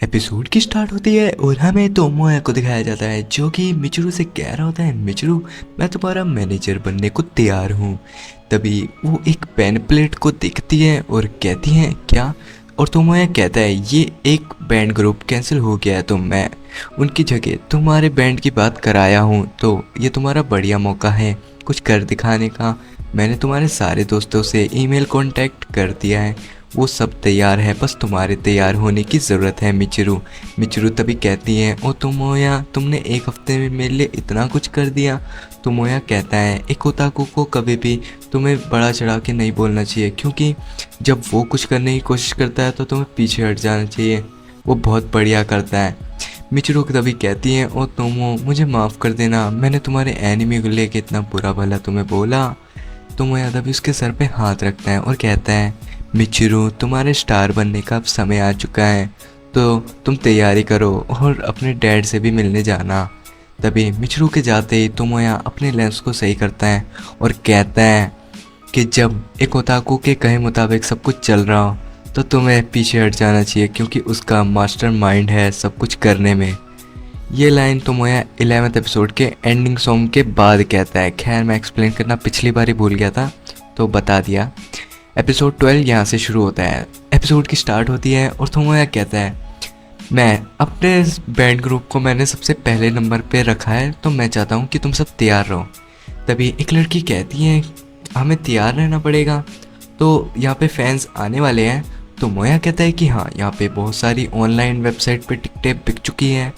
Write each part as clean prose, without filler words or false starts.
Episode की start होती है और हमें तोमोया को दिखाया जाता है जो कि मिचिरू से कह रहा होता है, मिचिरू मैं तुम्हारा मैनेजर बनने को तैयार हूँ। तभी वो एक पेन प्लेट को देखती है और कहती है क्या, और तोमोया कहता है ये एक बैंड ग्रुप कैंसिल हो गया है तो मैं उनकी जगह तुम्हारे बैंड की बात कराया हूँ, तो ये तुम्हारा बढ़िया मौका है कुछ कर दिखाने का। मैंने तुम्हारे सारे दोस्तों से ईमेल कांटेक्ट कर दिया है, वो सब तैयार है, बस तुम्हारे तैयार होने की ज़रूरत है मिचिरू। मिचिरू तभी कहती है ओ तोमोया तुमने एक हफ्ते में मेरे लिए इतना कुछ कर दिया। तोमोया कहता है एक ओताकू को कभी भी तुम्हें बड़ा चढ़ा के नहीं बोलना चाहिए, क्योंकि जब वो कुछ करने की कोशिश करता है तो तुम्हें पीछे हट जाना चाहिए, वो बहुत बढ़िया करता है। मिचिरू तभी कहती है ओ तोमो मुझे माफ़ कर देना, मैंने तुम्हारे एनिमी को लेके इतना बुरा भला तुम्हें बोला। तोमोया तभी उसके सर पे हाथ रखता है और कहता है मिचिरू तुम्हारे स्टार बनने का अब समय आ चुका है, तो तुम तैयारी करो और अपने डैड से भी मिलने जाना। तभी मिचिरू के जाते ही तोमोया अपने लेंस को सही करता है और कहता है कि जब एक ओताकू के कहे मुताबिक सब कुछ चल रहा हो तो तुम्हें पीछे हट जाना चाहिए, क्योंकि उसका मास्टर माइंड है सब कुछ करने में। ये लाइन तोमोया 11th एपिसोड के एंडिंग सॉन्ग के बाद कहता है। खैर मैं एक्सप्लेन करना पिछली बार ही भूल गया था तो बता दिया। एपिसोड 12 यहाँ से शुरू होता है। एपिसोड की स्टार्ट होती है और तोमोया कहता है मैं अपने बैंड ग्रुप को मैंने सबसे पहले नंबर पे रखा है, तो मैं चाहता हूँ कि तुम सब तैयार रहो। तभी एक लड़की कहती है हमें तैयार रहना पड़ेगा, तो यहाँ पे फैंस आने वाले हैं। तो मोया कहता है कि हाँ यहाँ पे बहुत सारी ऑनलाइन वेबसाइट पे टिकटें बिक चुकी हैं।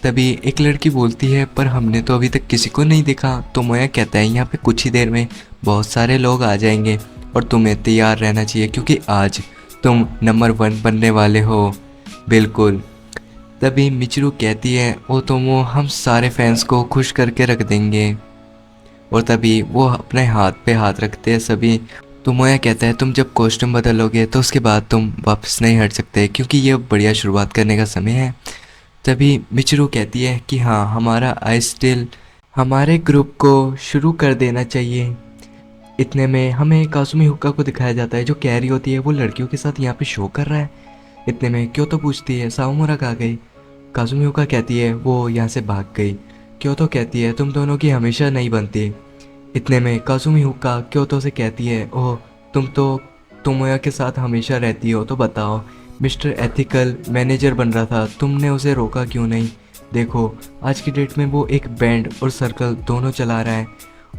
तभी एक लड़की बोलती है पर हमने तो अभी तक किसी को नहीं देखा। तो मोया कहता है यहाँ पे कुछ ही देर में बहुत सारे लोग आ जाएंगे और तुम्हें तैयार रहना चाहिए, क्योंकि आज तुम नंबर 1 बनने वाले हो। बिल्कुल। तभी मिचिरू कहती है ओ तोमो हम सारे फैंस को खुश करके रख देंगे, और तभी वो अपने हाथ पे हाथ रखते हैं सभी। तो मोया कहता है तुम जब कॉस्ट्यूम बदलोगे तो उसके बाद तुम वापस नहीं हट सकते, क्योंकि ये बढ़िया शुरुआत करने का समय है। तभी मिचिरू कहती है कि हाँ हमारा आई स्टिल हमारे ग्रुप को शुरू कर देना चाहिए। इतने में हमें काजुमी हुक्का को दिखाया जाता है जो कैरी होती है, वो लड़कियों के साथ यहाँ पे शो कर रहा है। इतने में क्योतो पूछती है साओमुरा कहाँ गई। काजुमी हुक्का कहती है वो यहाँ से भाग गई। क्योतो कहती है तुम दोनों की हमेशा नहीं बनती। इतने में काजुमी हुक्का क्योतो से कहती है ओह तुम तो तोमोया के साथ हमेशा रहती हो, तो बताओ मिस्टर एथिकल मैनेजर बन रहा था, तुमने उसे रोका क्यों नहीं। देखो आज की डेट में वो एक बैंड और सर्कल दोनों चला रहा है,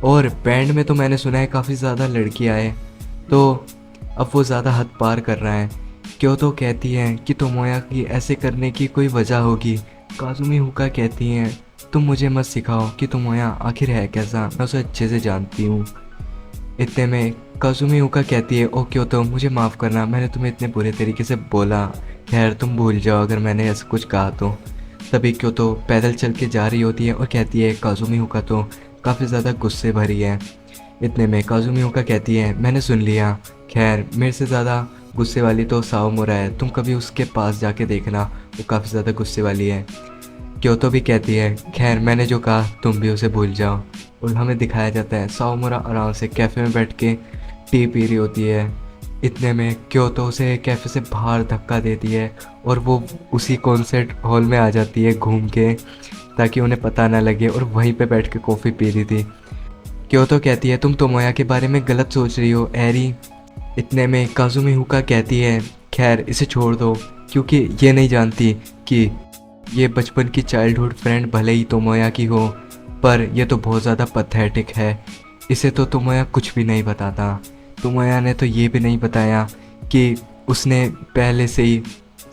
और बैंड में तो मैंने सुना है काफ़ी ज़्यादा लड़कियां हैं, तो अब वो ज़्यादा हद पार कर रहा है। क्यों तो कहती हैं कि तोमोया की ऐसे करने की कोई वजह होगी। काजुमी हुक्का कहती हैं तुम मुझे मत सिखाओ कि तोमोया आखिर है कैसा, मैं उसे अच्छे से जानती हूँ। इतने में काजुमी हुक्का कहती है ओ क्यों तो मुझे माफ़ करना, मैंने तुम्हें इतने बुरे तरीके से बोला, खैर तुम भूल जाओ अगर मैंने ऐसा कुछ कहा तो। तभी क्यों तो पैदल चल के जा रही होती है और कहती है काजुमी हुक्का तो काफ़ी ज़्यादा गुस्से भरी है। इतने में काजुमी हुक्का कहती है मैंने सुन लिया, खैर मेरे से ज़्यादा गुस्से वाली तो साओमुरा है, तुम कभी उसके पास जाके देखना, वो काफ़ी ज़्यादा गुस्से वाली है। क्योतो भी कहती है खैर मैंने जो कहा तुम भी उसे भूल जाओ। और हमें दिखाया जाता है साओमुरा आराम से कैफ़े में बैठ के टी पी रही होती है। इतने में क्योतो उसे कैफ़े से बाहर धक्का देती है और वो उसी कॉन्सर्ट हॉल में आ जाती है घूम के, ताकि उन्हें पता ना लगे, और वहीं पे बैठ के कॉफ़ी पी रही थी। क्योतो कहती है तुम तोमोया के बारे में गलत सोच रही हो एरी। इतने में काजुमी हुक्का कहती है खैर इसे छोड़ दो, क्योंकि ये नहीं जानती कि ये बचपन की चाइल्डहुड फ्रेंड भले ही तोमोया की हो, पर यह तो बहुत ज़्यादा पैथेटिक है, इसे तो तोमोया कुछ भी नहीं बताता। तोमोया ने तो ये भी नहीं बताया कि उसने पहले से ही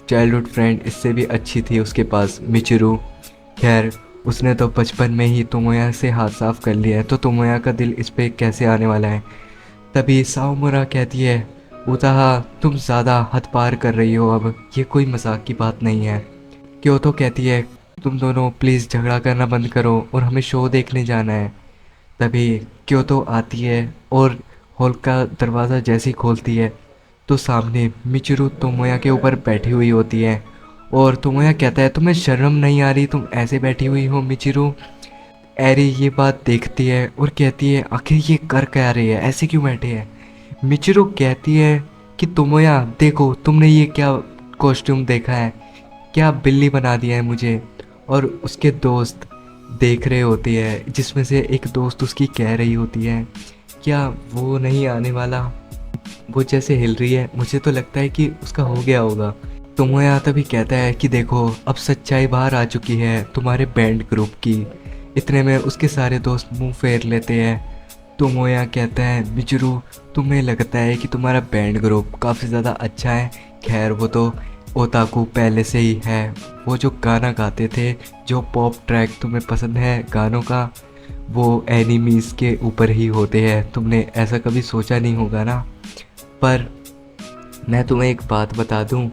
चाइल्डहुड फ्रेंड इससे भी अच्छी थी उसके पास, मिचिरू। खैर उसने तो बचपन में ही तोमोया से हाथ साफ कर लिया है, तो तोमोया का दिल इस पे कैसे आने वाला है। तभी साओमुरा कहती है उताहा तुम ज़्यादा हद पार कर रही हो, अब ये कोई मजाक की बात नहीं है। क्योतो कहती है तुम दोनों प्लीज़ झगड़ा करना बंद करो और हमें शो देखने जाना है। तभी क्योतो आती है और हॉल का दरवाज़ा जैसे ही खोलती है तो सामने मिचिरू तोमोया के ऊपर बैठी हुई होती है, और तोमोया कहता है तुम्हें शर्म नहीं आ रही, तुम ऐसे बैठी हुई हो मिचिरू। एरी ये बात देखती है और कहती है आखिर ये कर क्या रही है, ऐसे क्यों बैठे है। मिचिरू कहती है कि तोमोया देखो तुमने ये क्या कॉस्ट्यूम देखा है, क्या बिल्ली बना दिया है मुझे। और उसके दोस्त देख रहे होते हैं, जिसमें से एक दोस्त उसकी कह रही होती है क्या वो नहीं आने वाला। वो जैसे हिल रही है, मुझे तो लगता है कि उसका हो गया होगा। तोमोया तभी कहता है कि देखो अब सच्चाई बाहर आ चुकी है तुम्हारे बैंड ग्रुप की। इतने में उसके सारे दोस्त मुंह फेर लेते हैं। तोमोया कहता है मिचिरू, तुम्हें लगता है कि तुम्हारा बैंड ग्रुप काफ़ी ज़्यादा अच्छा है। खैर वो तो ओताकू पहले से ही है। वो जो गाना गाते थे, जो पॉप ट्रैक तुम्हें पसंद है गानों का, वो एनिमीज़ के ऊपर ही होते हैं। तुमने ऐसा कभी सोचा नहीं होगा ना। पर मैं तुम्हें एक बात बता दूं,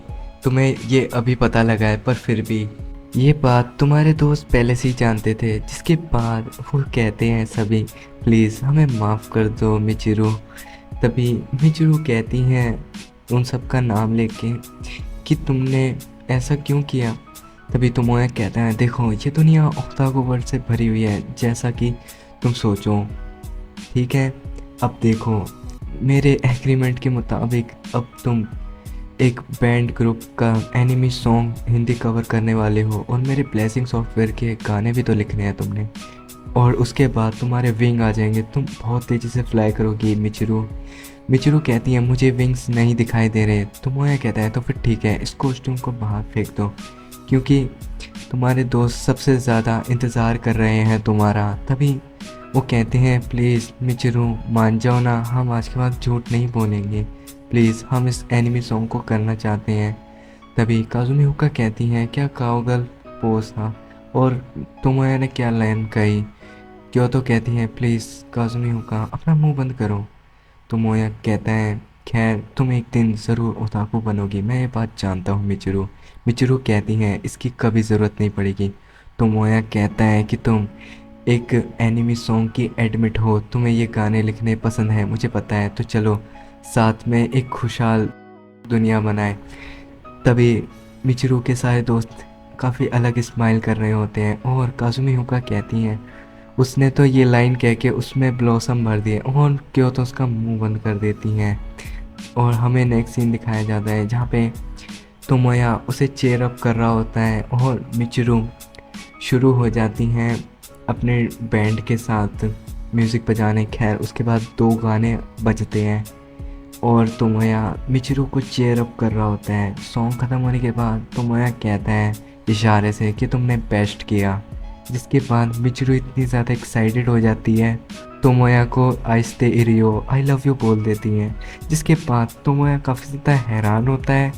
तुम्हें ये अभी पता लगा है पर फिर भी ये बात तुम्हारे दोस्त पहले से ही जानते थे। जिसके बाद वो कहते हैं सभी प्लीज़ हमें माफ़ कर दो मिचिरू। तभी मिचिरू कहती हैं उन सब का नाम लेके कि तुमने ऐसा क्यों किया। तभी तोमोया कहता है देखो ये दुनिया ओताकू वर्ड से भरी हुई है जैसा कि तुम सोचो, ठीक है। अब देखो मेरे एग्रीमेंट के मुताबिक अब तुम एक बैंड ग्रुप का एनिमी सॉन्ग हिंदी कवर करने वाले हो और मेरे ब्लेसिंग सॉफ्टवेयर के गाने भी तो लिखने हैं तुमने। और उसके बाद तुम्हारे विंग आ जाएंगे, तुम बहुत तेज़ी से फ्लाई करोगी मिचिरू। मिचिरू कहती है मुझे विंग्स नहीं दिखाई दे रहे। तोमोया कहता है तो फिर ठीक है इस कॉस्ट्यूम को बाहर फेंक दो, क्योंकि तुम्हारे दोस्त सबसे ज़्यादा इंतज़ार कर रहे हैं तुम्हारा। तभी वो कहते हैं प्लीज़ मिचिरू मान जाओ ना, हम आज के बाद झूठ नहीं बोलेंगे, प्लीज़ हम इस एनिमी सॉन्ग को करना चाहते हैं। तभी काजुमी हुक्का कहती हैं क्या काओगल पोज था। और तोमोया ने क्या लाइन कही। क्योतो कहती है प्लीज़ काजुमी हुक्का अपना मुंह बंद करो। तोमोया कहता है खैर तुम एक दिन ज़रूर ओताकू बनोगी, मैं ये बात जानता हूँ मिचिरू। मिचिरू कहती हैं इसकी कभी ज़रूरत नहीं पड़ेगी। तोमोया कहता है कि तुम एक एनिमी सॉन्ग की एडमिट हो, तुम्हें ये गाने लिखने पसंद है मुझे पता है, तो चलो साथ में एक खुशहाल दुनिया बनाए। तभी मिचिरू के सारे दोस्त काफ़ी अलग स्माइल कर रहे होते हैं और काजुमी हुक्का कहती हैं उसने तो ये लाइन कह के उसमें ब्लॉसम भर दिए और क्यों तो उसका मुंह बंद कर देती हैं। और हमें नेक्स्ट सीन दिखाया जाता है जहाँ पे तोमोया उसे चेयर अप कर रहा होता है और मिचिरू शुरू हो जाती हैं अपने बैंड के साथ म्यूज़िक बजाने। खैर उसके बाद 2 गाने बजते हैं और तोमोया मिचिरू को चेयर अप कर रहा होता है। सॉन्ग ख़त्म होने के बाद तोमोया कहता है इशारे से कि तुमने बेस्ट किया। जिसके बाद मिचिरू इतनी ज़्यादा एक्साइटेड हो जाती है, तोमोया को आहिस्ते इरियो आई लव यू बोल देती हैं। जिसके बाद तोमोया काफ़ी ज़्यादा हैरान होता है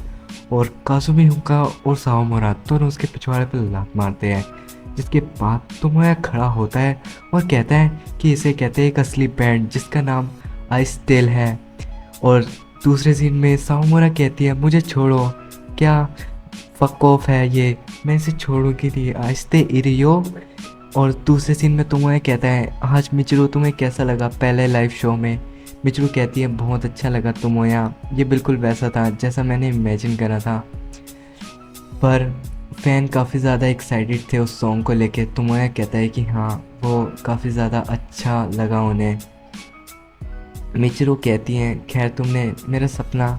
और काजुमी हुक्का और साओमुरा दोनों उसके पिछवाड़े पर लात मारते हैं। जिसके बाद तोमोया खड़ा होता है और कहता है कि इसे कहते हैं एक असली बैंड जिसका नाम आइस टेल है। और दूसरे सीन में साओमुरा कहती है मुझे छोड़ो, क्या फक ऑफ है ये, मैं इसे छोड़ूंगी नहीं, आहिस्ते इरियो। और दूसरे सीन में तोमोया कहता है आज मिचिरू तुम्हें कैसा लगा पहले लाइव शो में। मिचिरू कहती है बहुत अच्छा लगा तोमोया, ये बिल्कुल वैसा था जैसा मैंने इमेजिन करा था। पर फ़ैन काफ़ी ज़्यादा एक्साइटेड थे उस सॉन्ग को लेके। तोमोया कहता है कि हाँ वो काफ़ी ज़्यादा अच्छा लगा उन्हें। मिचिरू कहती हैं खैर तुमने मेरा सपना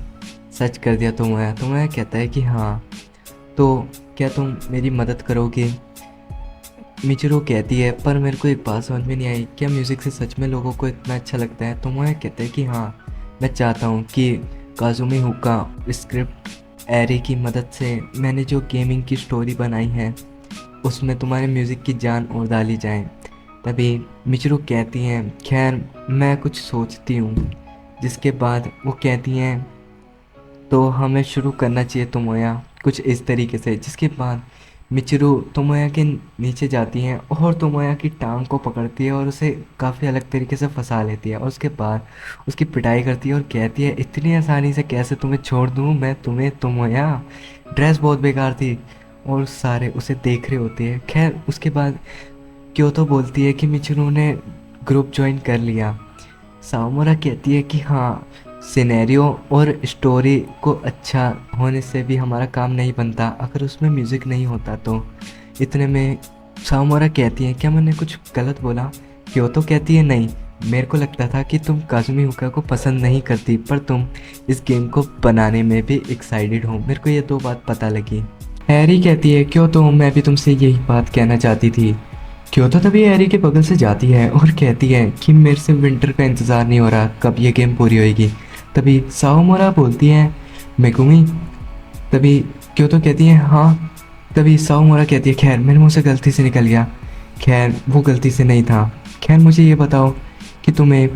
सच कर दिया तोमोया। तोमोया कहता है कि हाँ तो क्या तुम मेरी मदद करोगे। मिचिरू कहती है पर मेरे को एक बात समझ में नहीं आई, क्या म्यूज़िक से सच में लोगों को इतना अच्छा लगता है। तोमोया कहता है कि हाँ मैं चाहता हूँ कि काजुमी हुक्का स्क्रिप्ट एरे की मदद से मैंने जो गेमिंग की स्टोरी बनाई है उसमें तुम्हारे म्यूज़िक की जान और डाली जाए। तभी मिचिरू कहती हैं खैर मैं कुछ सोचती हूँ। जिसके बाद वो कहती हैं तो हमें शुरू करना चाहिए तोमोया, कुछ इस तरीके से। जिसके बाद मिचिरू तोमोया के नीचे जाती हैं और तोमोया की टांग को पकड़ती है और उसे काफ़ी अलग तरीके से फंसा लेती है और उसके बाद उसकी पिटाई करती है और कहती है इतनी आसानी से कैसे तुम्हें छोड़ दूँ मैं तुम्हें तोमोया, ड्रेस बहुत बेकार थी। और सारे उसे देख रहे होते हैं। खैर उसके बाद क्योतो बोलती है कि मिचिरू ने ग्रुप ज्वाइन कर लिया। साओमुरा कहती है कि हाँ सिनेरियो और स्टोरी को अच्छा होने से भी हमारा काम नहीं बनता अगर उसमें म्यूज़िक नहीं होता तो। इतने में साओमुरा कहती है क्या मैंने कुछ गलत बोला। क्योतो कहती है नहीं, मेरे को लगता था कि तुम काजुमी हुक्का को पसंद नहीं करती पर तुम इस गेम को बनाने में भी एक्साइटेड हो, मेरे को ये 2 बात पता लगी। हैरी कहती है क्यों, तो मैं भी तुमसे यही बात कहना चाहती थी। क्यों तो तभी हैरी के बगल से जाती है और कहती है कि मेरे से विंटर का इंतज़ार नहीं हो रहा, कब ये गेम पूरी होएगी। तभी साओमोरा बोलती है मेगुमी। तभी क्यों तो कहती है हाँ। तभी साओमोरा कहती है खैर मेरे मुंह से गलती से निकल गया, खैर वो गलती से नहीं था। खैर मुझे ये बताओ कि तुम्हें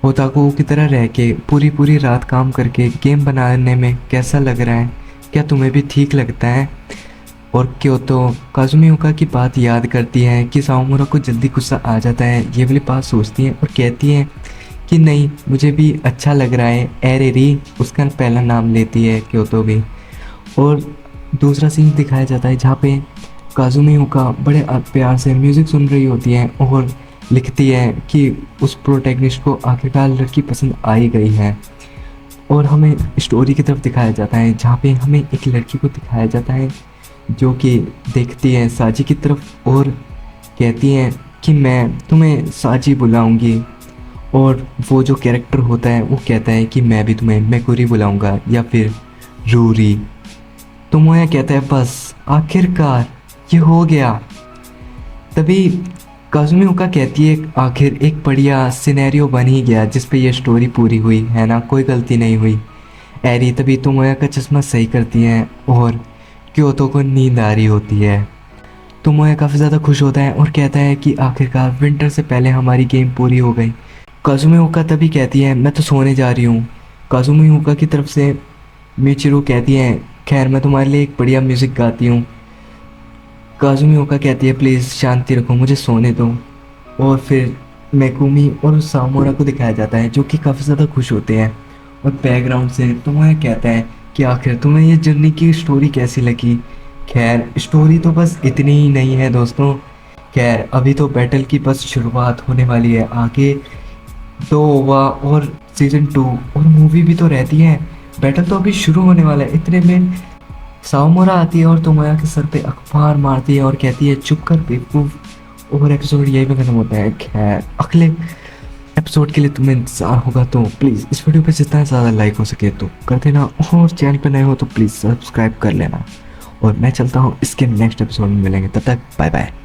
ओताकू की तरह रह के पूरी पूरी रात काम करके गेम बनाने में कैसा लग रहा है, क्या तुम्हें भी ठीक लगता है? और क्योतो काजुमियोका की बात याद करती है कि साओमोरा को जल्दी गुस्सा आ जाता है, ये वाली बात सोचती है और कहती है कि नहीं मुझे भी अच्छा लग रहा है। एरेरी उसका पहला नाम लेती है क्योतो भी। और दूसरा सीन दिखाया जाता है जहाँ पे काजुमियोका बड़े प्यार से म्यूज़िक सुन रही होती है और लिखती है कि उस प्रोटैगनिस्ट को आखिरकार लड़की पसंद आ ही गई है। और हमें स्टोरी की तरफ दिखाया जाता है जहाँ पे हमें एक लड़की को दिखाया जाता है जो कि देखती है साजी की तरफ और कहती है कि मैं तुम्हें साजी बुलाऊंगी। और वो जो कैरेक्टर होता है वो कहता है कि मैं भी तुम्हें मैकुरी बुलाऊंगा या फिर रूरी। तो मोया कहता है बस आखिरकार ये हो गया। तभी काजुमियोका कहती है आखिर एक बढ़िया सिनेरियो बन ही गया जिस पे ये स्टोरी पूरी हुई है ना, कोई गलती नहीं हुई। एरी तभी तो मोया का चश्मा सही करती है और क्योतो को नींद आ रही होती है। तो मोया काफ़ी ज़्यादा खुश होता है और कहता है कि आखिरकार विंटर से पहले हमारी गेम पूरी हो गई। काजुमियोका तभी कहती है मैं तो सोने जा रही हूँ। काजुमियोका की तरफ से मिचिरू कहती है खैर मैं तुम्हारे लिए एक बढ़िया म्यूज़िक गाती हूँ। काजुमियोका कहती है प्लीज़ शांति रखो, मुझे सोने दो। और फिर मेकुमी और सामोरा को दिखाया जाता है जो कि काफ़ी ज़्यादा खुश होते हैं। और बैकग्राउंड से तुम्हें कहता है कि आखिर तुम्हें ये जर्नी की स्टोरी कैसी लगी। खैर स्टोरी तो बस इतनी ही नहीं है दोस्तों, खैर अभी तो बैटल की बस शुरुआत होने वाली है। आगे तो ओवा और सीज़न 2 और मूवी भी तो रहती है। बैटल तो अभी शुरू होने वाला है, इतने में साओमोरा आती है और तोमोया के सर पे अखबार मारती है और कहती है चुप कर बेवकूफ। और एपिसोड यही पे खत्म होता है। खैर अगले एपिसोड के लिए तुम्हें इंतजार होगा, तो प्लीज़ इस वीडियो पे जितना ज़्यादा लाइक हो सके तो कर देना और चैनल पे नए हो तो प्लीज़ सब्सक्राइब कर लेना। और मैं चलता हूँ, इसके नेक्स्ट एपिसोड में मिलेंगे, तब तक बाय बाय।